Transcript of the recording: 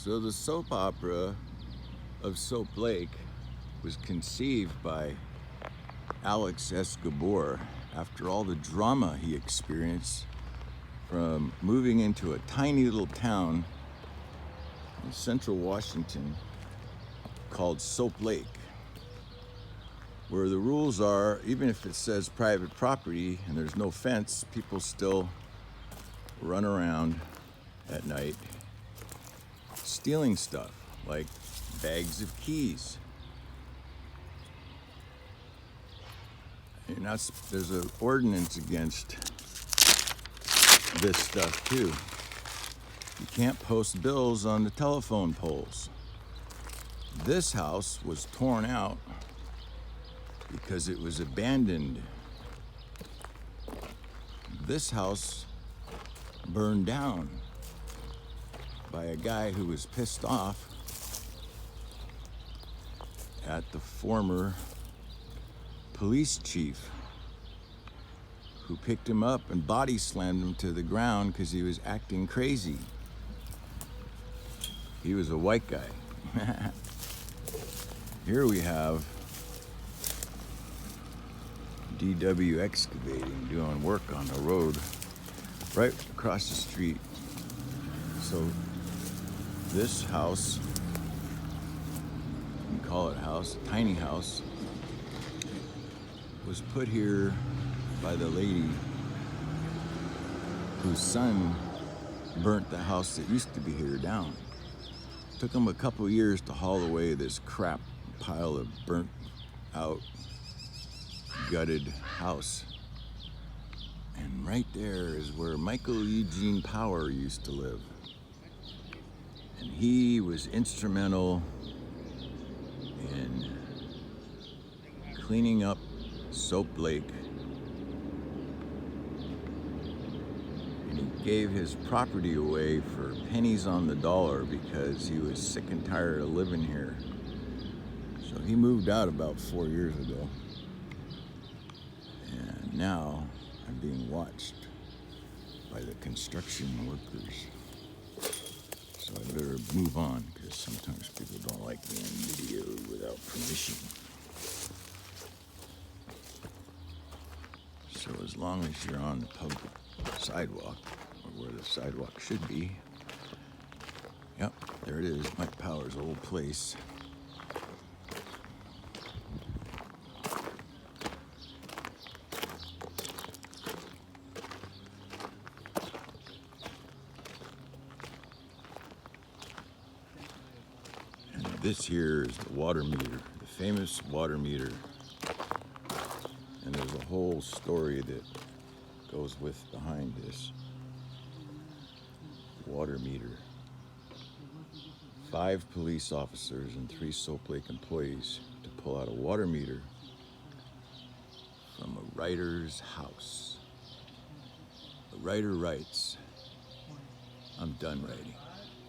So the soap opera of Soap Lake was conceived by Alex Escobar after all the drama he experienced from moving into a tiny little town in central Washington called Soap Lake, where the rules are, even if it says private property and there's no fence, people still run around at night stealing stuff like bags of keys. And there's an ordinance against this stuff too. You can't post bills on the telephone poles. This house was torn out because it was abandoned. This house burned down by a guy who was pissed off at the former police chief, who picked him up and body slammed him to the ground because he was acting crazy. He was a white guy. Here we have DW Excavating doing work on the road right across the street. So this house, you can call it a house, a tiny house, was put here by the lady whose son burnt the house that used to be here down. Took him a couple years to haul away this crap pile of burnt out, gutted house. And right there is where Michael Eugene Power used to live. And he was instrumental in cleaning up Soap Lake. And he gave his property away for pennies on the dollar because he was sick and tired of living here. So he moved out about 4 years ago. And now I'm being watched by the construction workers. So I better move on, because sometimes people don't like me on video without permission. So as long as you're on the public sidewalk, or where the sidewalk should be, yep, there it is, Mike Power's old place. And this here is the water meter, the famous water meter. And there's a whole story that goes behind this water meter. 5 police officers and 3 Soap Lake employees to pull out a water meter from a writer's house. The writer writes, "I'm done writing."